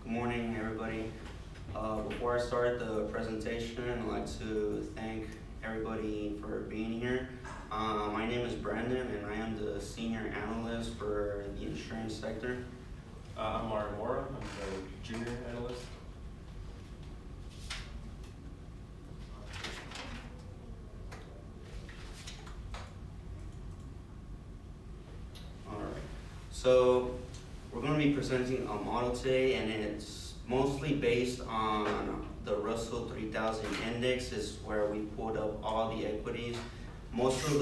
Good morning, everybody. Before I start the presentation, I'd like to thank everybody for being here. My name is Brandon, and I am the senior analyst for the insurance sector. I'm Mario Mora. I'm the junior analyst. All right. So we're going to be presenting a model today, and it's mostly based on the Russell 3000 index. Is where we pulled up all the equities. Most of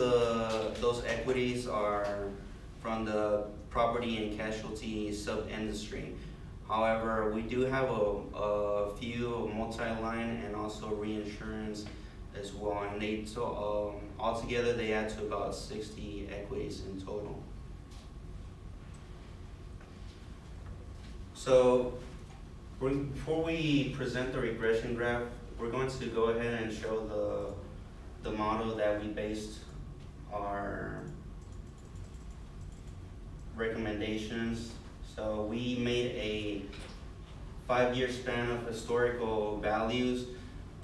those equities are from the property and casualty sub-industry. However, we do have a few multi-line and also reinsurance as well, and altogether they add to about 60 equities in total. So before we present the regression graph, we're going to go ahead and show the model that we based our recommendations. So we made a 5-year span of historical values.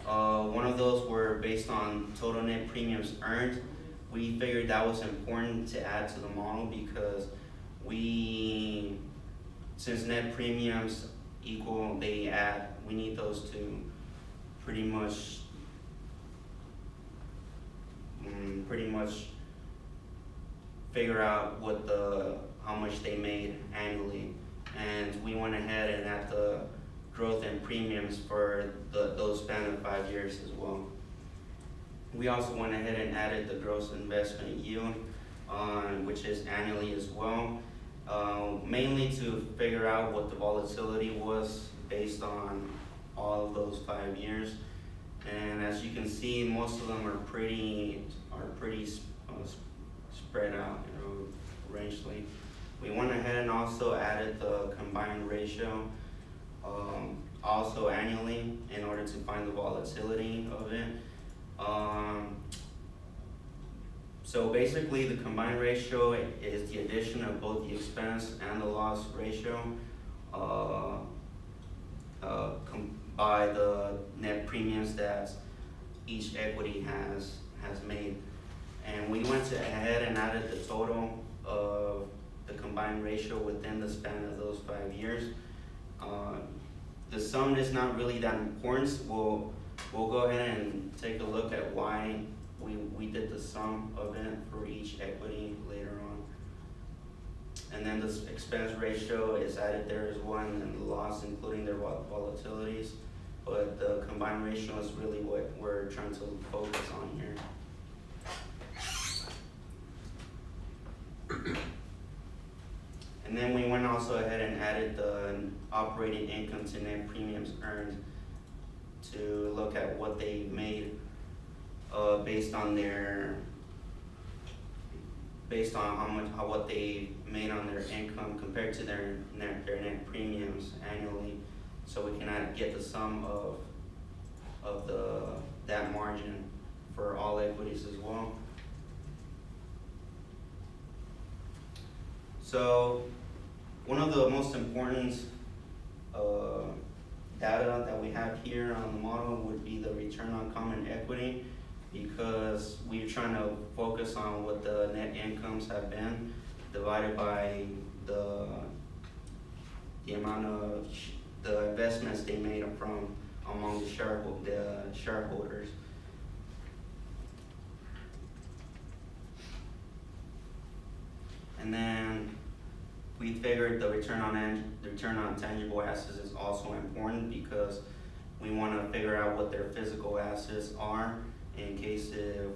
One of those were based on total net premiums earned. We figured that was important to add to the model because since net premiums equal, we need those to pretty much figure out how much they made annually, and we went ahead and added the growth in premiums for those span of 5 years as well. We also went ahead and added the gross investment yield, which is annually as well, mainly to figure out what the volatility was based on all of those 5 years. And as you can see, most of them are pretty spread out, rangely. We went ahead and also added the combined ratio, also annually, in order to find the volatility of it. So basically, the combined ratio is the addition of both the expense and the loss ratio by the net premiums that each equity has made. And we went ahead and added the total of the combined ratio within the span of those 5 years. The sum is not really that important. We'll go ahead and take a look at why we did the sum of it for each equity later on. And then the expense ratio is added there as well, and the loss, including their volatilities. But the combined ratio is really what we're trying to focus on here. And then we went also ahead and added the operating income to net premiums earned to look at what they made based on what they made on their income compared to their net premiums annually, so we can get the sum of that margin for all equities as well. So one of the most important data that we have here on the model would be the return on common equity, because we're trying to focus on what the net incomes have been divided by the amount of the investments they made among the shareholders. And then we figured the return on tangible assets is also important because we want to figure out what their physical assets are in case there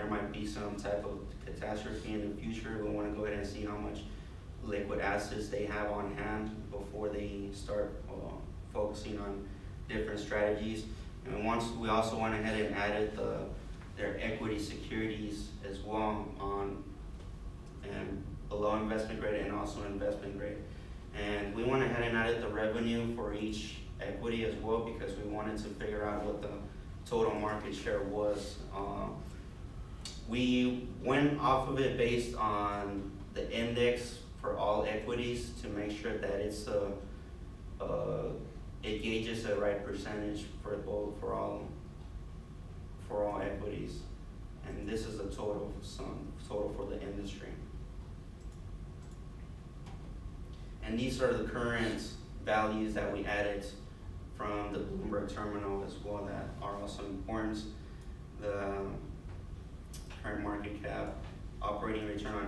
might be some type of catastrophe in the future. We want to go ahead and see how much liquid assets they have on hand before they start focusing on different strategies. And we also went ahead and added their equity securities as well and below investment grade and also investment grade. And we went ahead and added the revenue for each equity as well because we wanted to figure out what the total market share was. We went off of it based on the index for all equities to make sure that it's it gauges the right percentage for both, for all equities. And this is the total for the industry. And these are the current values that we added from the Bloomberg terminal as well that are also important. The current market cap, operating return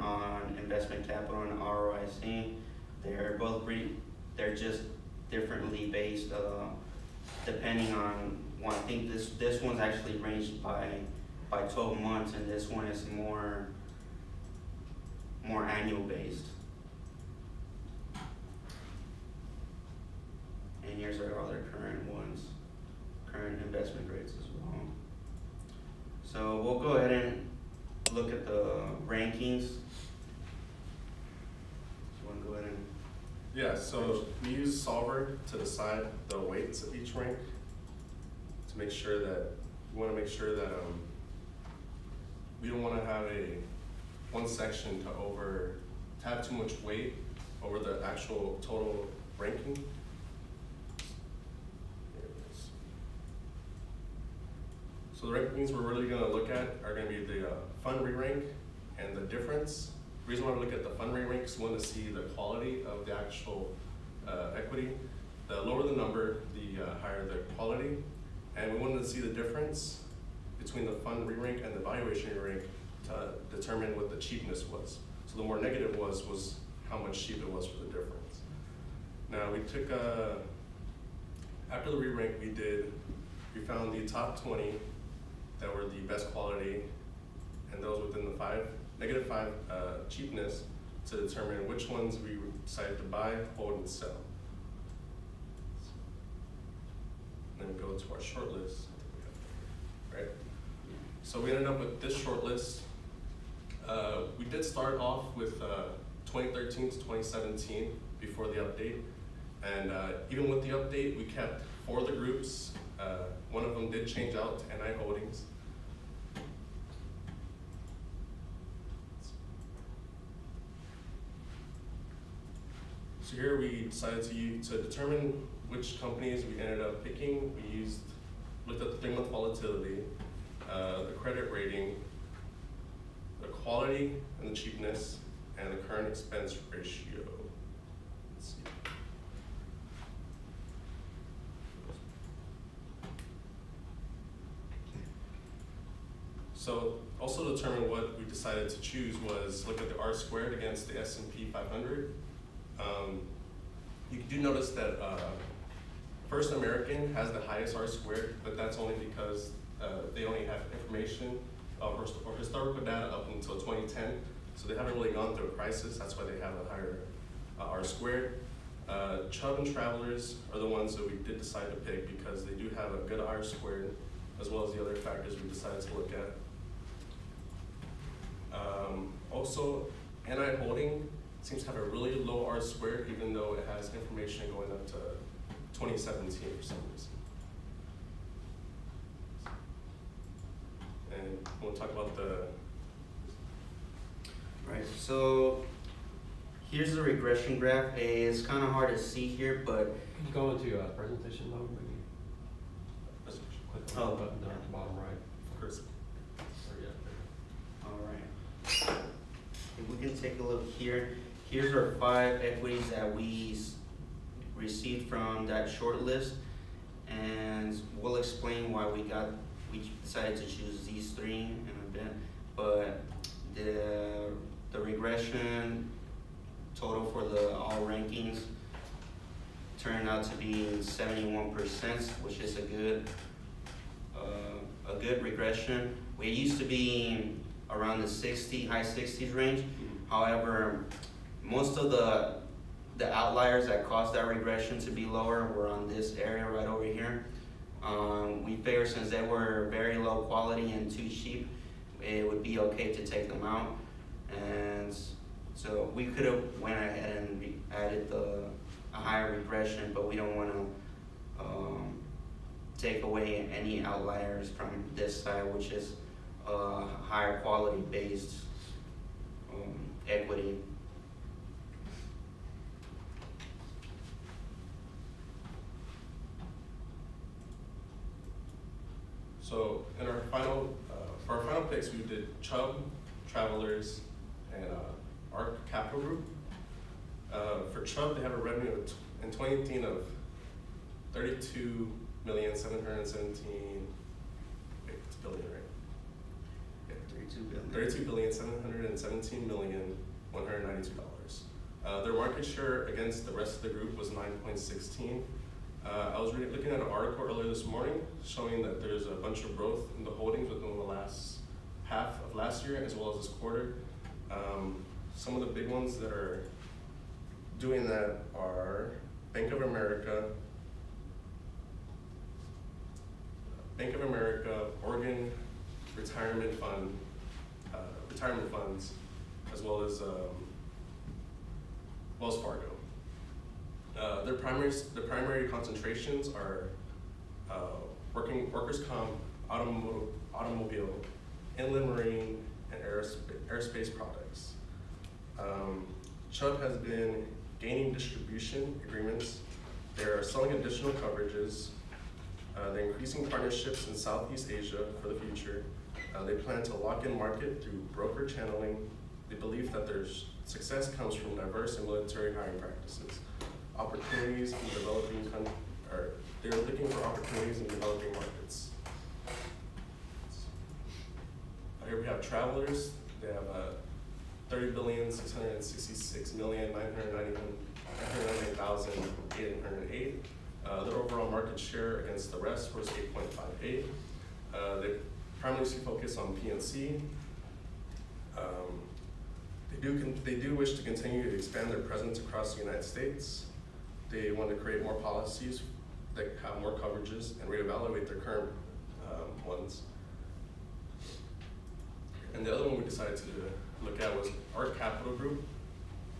on investment capital, and ROIC. They're both they're just differently based depending on one. I think this one's actually ranged by 12 months, and this one is more annual based. And here's our other current ones, current investment grades as well. So we'll go ahead and look at the rankings. So want to go ahead and Yeah, so we use Solver to decide the weights of each rank to make sure that we want to make sure that we don't want to have one section to have too much weight over the actual total ranking. There it is. So the rankings we're really going to look at are going to be the fund re-rank and the difference. The reason why we look at the fund re-rank is we want to see the quality of the actual equity. The lower the number, the higher the quality. And we wanted to see the difference between the fund re-rank and the valuation re-rank to determine what the cheapness was. So the more negative was how much cheap it was for the difference. Now we took, after the re-rank we found the top 20 that were the best quality, and those within the -5 cheapness to determine which ones we decided to buy, hold, and sell. Then we go to our short list, right? So we ended up with this short list. We did start off with 2013 to 2017 before the update. And even with the update, we kept 4 of the groups. One of them did change out to NI Holdings. So here we decided to determine which companies we ended up picking. We looked at the 3-month volatility, the credit rating, the quality and the cheapness, and the current expense ratio. Let's see. So also to determine what we decided to choose was look at the R squared against the S&P 500. You do notice that First American has the highest R squared, but that's only because they only have information or historical data up until 2010, so they haven't really gone through a crisis. That's why they have a higher R squared. Chubb and Travelers are the ones that we did decide to pick because they do have a good R squared, as well as the other factors we decided to look at. Also, NI Holding seems to have a really low R squared, even though it has information going up to 2017 for some reason. And we'll talk about Right, so here's the regression graph. It's kind of hard to see here, but Can you go into presentation mode, maybe? Click on the button down at the bottom right. first. Or, yeah, there. all right. If we can take a look here, here's our 5 equities that we received from that short list, and we'll explain why we decided to choose these 3 in a bit. But the regression total for the all rankings turned out to be 71%, which is a good regression. We used to be around the high 60s range. However, most of the outliers that caused that regression to be lower were on this area right over here. We figured since they were very low quality and too cheap, it would be okay to take them out. And so we could have went ahead and added a higher regression, but we don't want to take away any outliers from this side, which is higher quality based equity. So in our final, for our final picks, we did Chubb, Travelers, and ARC Capital Group. For Chubb, they have a revenue in 2018 of 32,717,000. Wait, it's billion, right? Yeah, 32,717,192,000. Their market share against the rest of the group was 9.16. I was looking at an article earlier this morning showing that there's a bunch of growth in the holdings within the last half of last year as well as this quarter. Some of the big ones that are doing that are Bank of America, Oregon Retirement Fund, retirement funds, as well as Wells Fargo. The primary concentrations are workers' comp, automobile, inland marine, and aerospace products. Chubb has been gaining distribution agreements. They're selling additional coverages. They're increasing partnerships in Southeast Asia for the future. They plan to lock in market through broker channeling. They believe that their success comes from diverse and military hiring practices. Opportunities in developing they're looking for opportunities in developing markets. Here we have Travelers. They have 30,666,999,808. Their overall market share against the rest was 8.58. They primarily focus on PNC. They do wish to continue to expand their presence across the United States. They want to create more policies that have more coverages and reevaluate their current ones. And the other one we decided to look at was ARC Capital Group.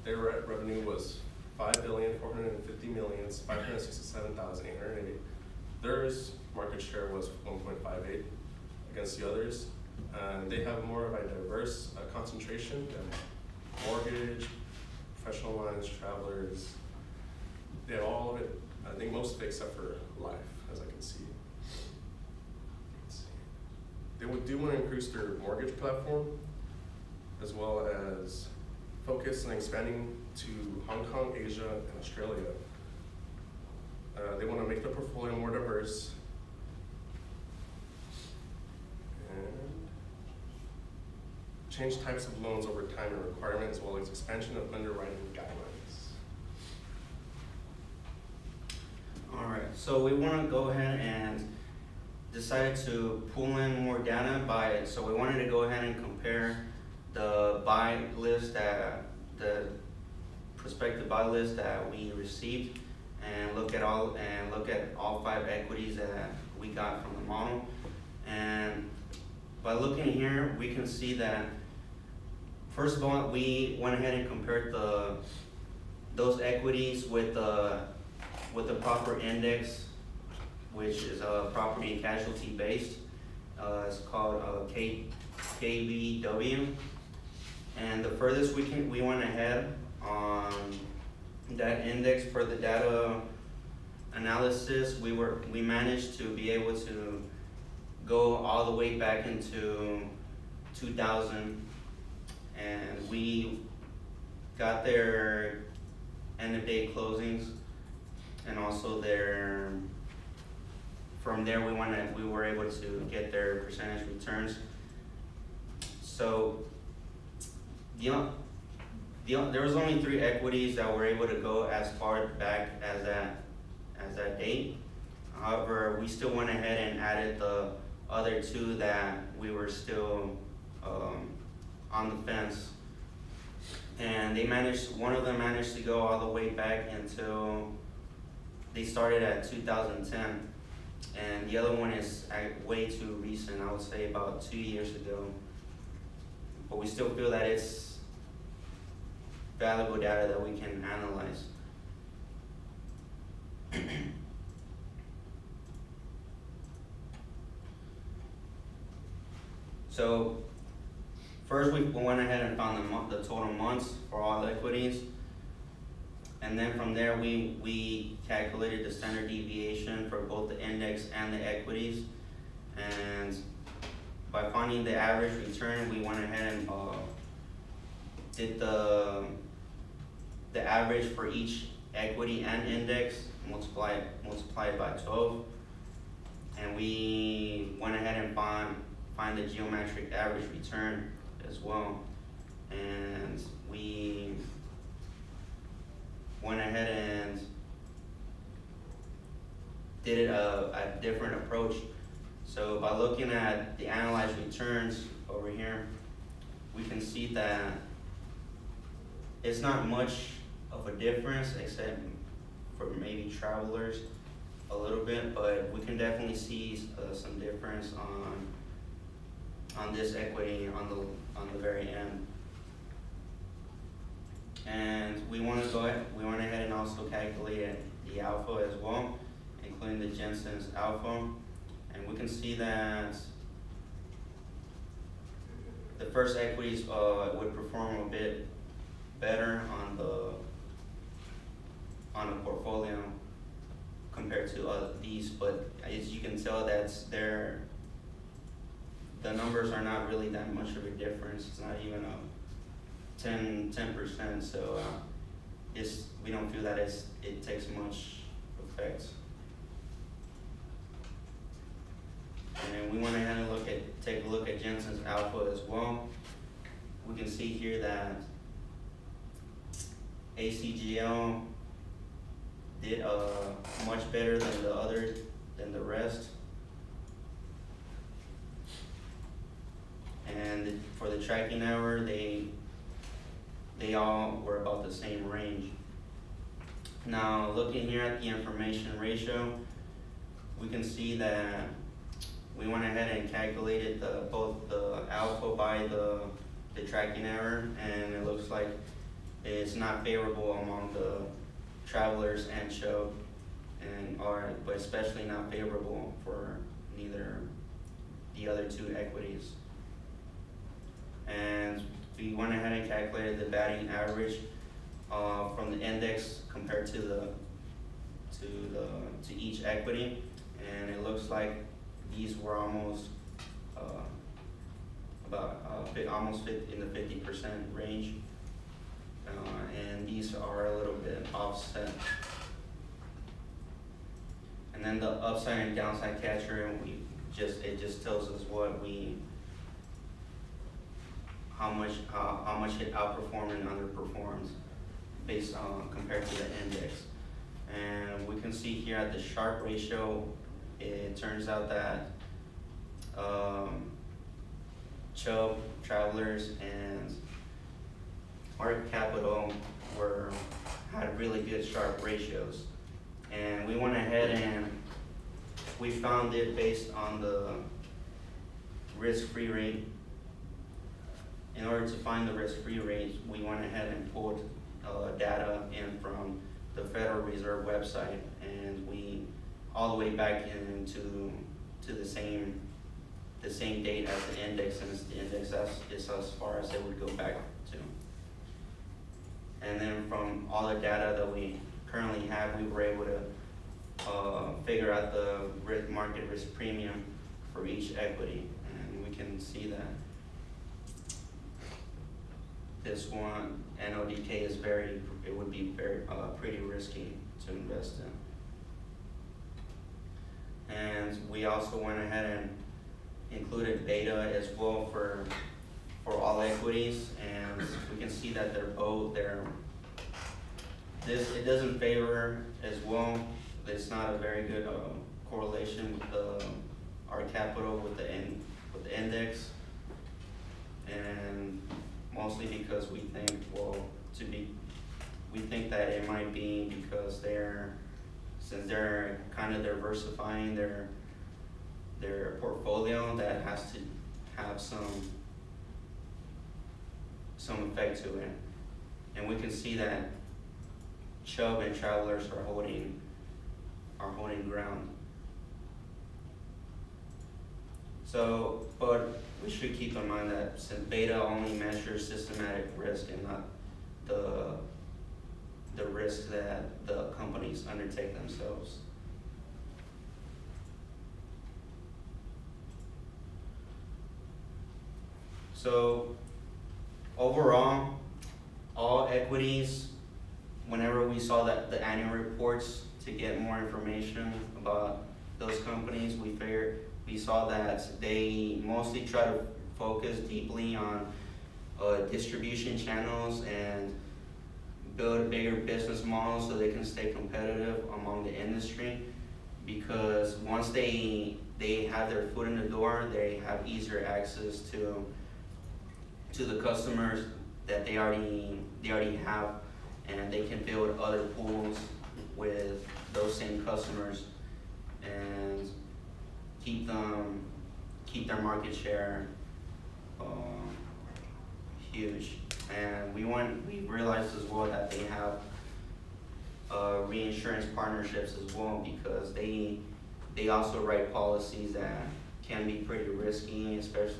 Their revenue was $5,450,567,880. Theirs market share was 1.58 against the others. They have more of a diverse concentration than mortgage, professional lines, Travelers. They have all of it, I think most of it except for life, as I can see. Let's see. They do want to increase their mortgage platform, as well as focus on expanding to Hong Kong, Asia, and Australia. They want to make the portfolio more diverse. And change types of loans over time and requirements, as well as expansion of underwriting guidelines. All right, so we want to go ahead and decided to pull in more data so we wanted to go ahead and compare the buy list the prospective buy list that we received and look at all 5 equities that we got from the model. And by looking here, we can see that first of all, we went ahead and compared those equities with the proper index, which is property and casualty based. It's called KBW. And the furthest we went ahead on that index for the data analysis, we managed to be able to go all the way back into 2000, and we got their end of day closings, and also from there we were able to get their percentage returns. So there was only 3 equities that were able to go as far back as that date. However, we still went ahead and added the other 2 that we were still on the fence. And one of them managed to go all the way back until they started at 2010. And the other one is way too recent, I would say about 2 years ago. But we still feel that it's valuable data that we can analyze. So first we went ahead and found the total months for all equities. And then from there, we calculated the standard deviation for both the index and the equities. And by finding the average return, we went ahead and did the average for each equity and index, multiply it by 12. And we went ahead and find the geometric average return as well. And we went ahead and did it a different approach. So by looking at the analyzed returns over here, we can see that it's not much of a difference except for maybe travelers a little bit, but we can definitely see some difference on this equity on the very end. And we went ahead and also calculated the alpha as well, including the Jensen's alpha. And we can see that the first equities would perform a bit better on the portfolio compared to these, but as you can tell, the numbers are not really that much of a difference. It's not even a 10%, so we don't feel that it takes much effect. And we went ahead and take a look at Jensen's alpha as well. We can see here that ACGL did much better than the rest. And for the tracking error, they all were about the same range. Now, looking here at the information ratio, we can see that we went ahead and calculated both the alpha by the tracking error, and it looks like it's not favorable among the travelers and Chubb, but especially not favorable for neither the other two equities. And we went ahead and calculated the batting average from the index compared to each equity, and it looks like these were almost almost in the 50% range, and these are a little bit offset. And then the upside and downside catcher, and it just tells us how much it outperformed and underperformed based on compared to the index. And we can see here at the Sharpe ratio, it turns out that Chubb, Travelers, and Art Capital had really good Sharpe ratios. And we went ahead and we found it based on the risk-free rate. In order to find the risk-free rate, we went ahead and pulled data in from the Federal Reserve website, and we all the way back into the same date as the index, and the index is as far as it would go back to. And then from all the data that we currently have, we were able to figure out the market risk premium for each equity, and we can see that this one NODK it would be pretty risky to invest in. And we also went ahead and included beta as well for all equities, and we can see that it doesn't favor as well. It's not a very good correlation with our capital with the index, and mostly because we think that it might be because since they're kind of diversifying their portfolio, that has to have some effect to it. And we can see that Chubb and Travelers are holding ground. So, but we should keep in mind that since beta only measures systematic risk and not the risk that the companies undertake themselves. So overall, all equities, whenever we saw that the annual reports to get more information about those companies, we saw that they mostly try to focus deeply on distribution channels and build bigger business models so they can stay competitive among the industry. Because once they have their foot in the door, they have easier access to the customers that they already have, and they can build other pools with those same customers and keep their market share huge. And we realized as well that they have reinsurance partnerships as well, because they also write policies that can be pretty risky, especially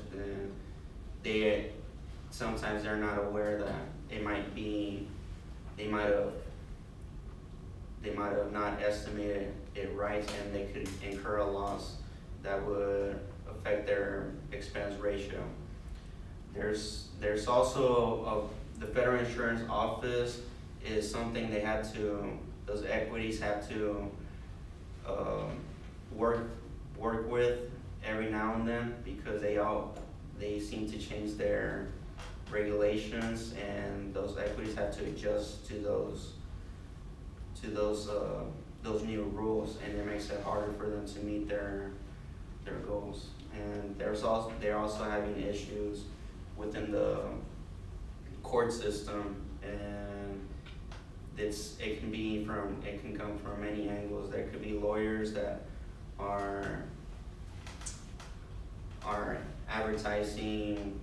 sometimes they're not aware that they might have not estimated it right, and they could incur a loss that would affect their expense ratio. There's also the Federal Insurance Office is something those equities have to work with every now and then, because they seem to change their regulations, and those equities have to adjust to those new rules, and it makes it harder for them to meet their goals. And they're also having issues within the court system, and it can come from many angles. There could be lawyers that are advertising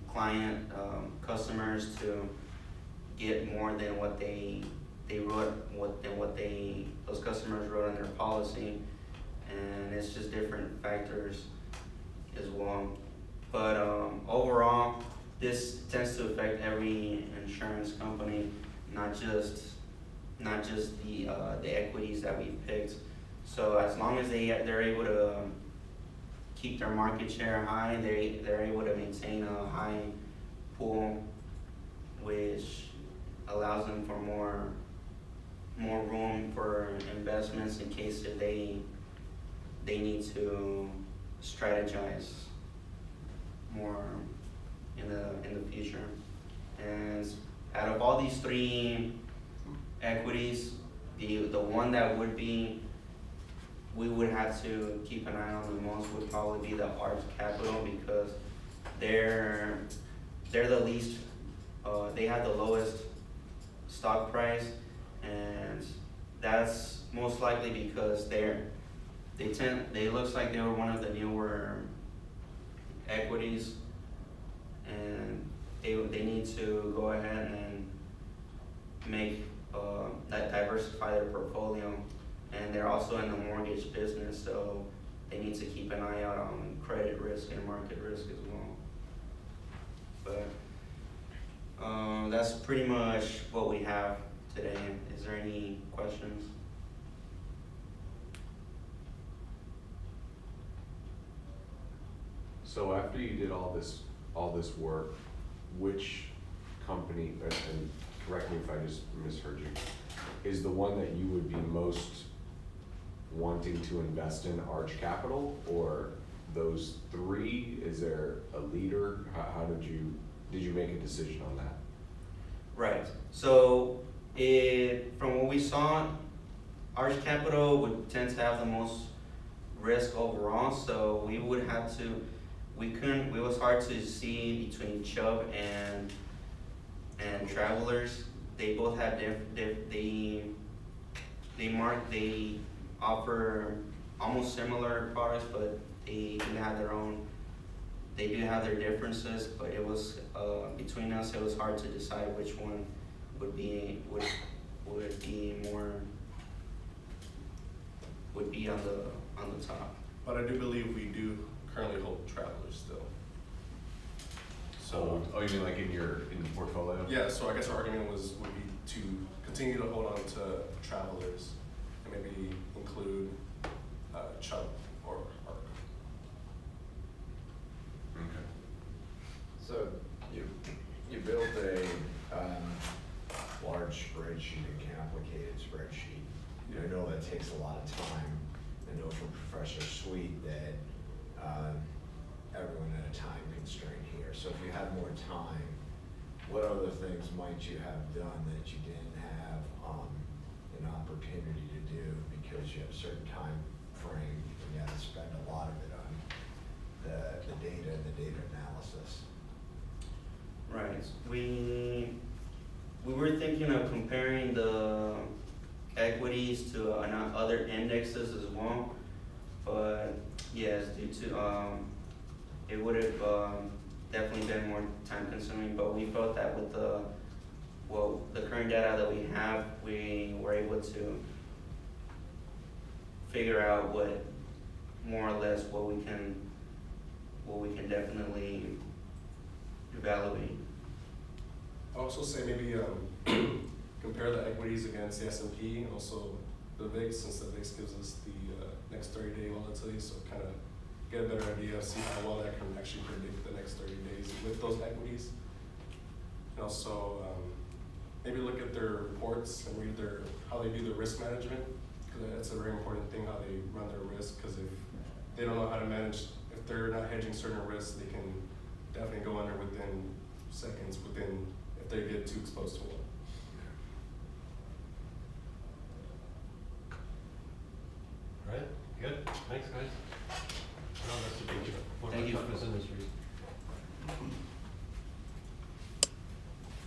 customers to get more than what those customers wrote on their policy, and it's just different factors as well. But overall, this tends to affect every insurance company, not just the equities that we picked. So as long as they're able to keep their market share high, they're able to maintain a high pool, which allows them for more room for investments in case if they need to strategize more in the future. And out of all these three equities, the one that we would have to keep an eye on the most would probably be the Arch Capital, because they're the least, they have the lowest stock price, and that's most likely because they looks like they were one of the newer equities, and they need to go ahead and make diversify their portfolio. And they're also in the mortgage business, so they need to keep an eye out on credit risk and market risk as well. But that's pretty much what we have today. Is there any questions? So after you did all this work, which company, and correct me if I just misheard you, is the one that you would be most wanting to invest in Arch Capital, or those three? Is there a leader? How did you make a decision on that? Right. So from what we saw, Arch Capital would tend to have the most risk overall. So it was hard to see between Chubb and Travelers. They both have they offer almost similar products, but they do have their differences. But it was between us, it was hard to decide which one would be on the top. But I do believe we do currently hold travelers still. So, oh, you mean like in the portfolio? Yeah, so I guess our argument would be to continue to hold on to travelers and maybe include Chubb or ARC. Okay. So you built a large spreadsheet, a complicated spreadsheet. I know that takes a lot of time. I know from Professor Sweet that everyone had a time constraint here. So if you had more time, what other things might you have done that you didn't have an opportunity to do because you have a certain time frame and you had to spend a lot of it on the data and the data analysis? Right, we were thinking of comparing the equities to other indexes as well, but yes, due to, it would have, definitely been more time consuming, but we felt that with the current data that we have, we were able to figure out what, more or less, what we can definitely evaluate. I'll also say maybe compare the equities against the S&P and also the VIX, since the VIX gives us the next 30-day volatility, so kind of get a better idea of see how well that can actually predict the next 30 days with those equities. And also maybe look at their reports and read how they do their risk management, because that's a very important thing, how they run their risk, because if they don't know how to manage, if they're not hedging certain risks, they can definitely go under within seconds, if they get too exposed to one.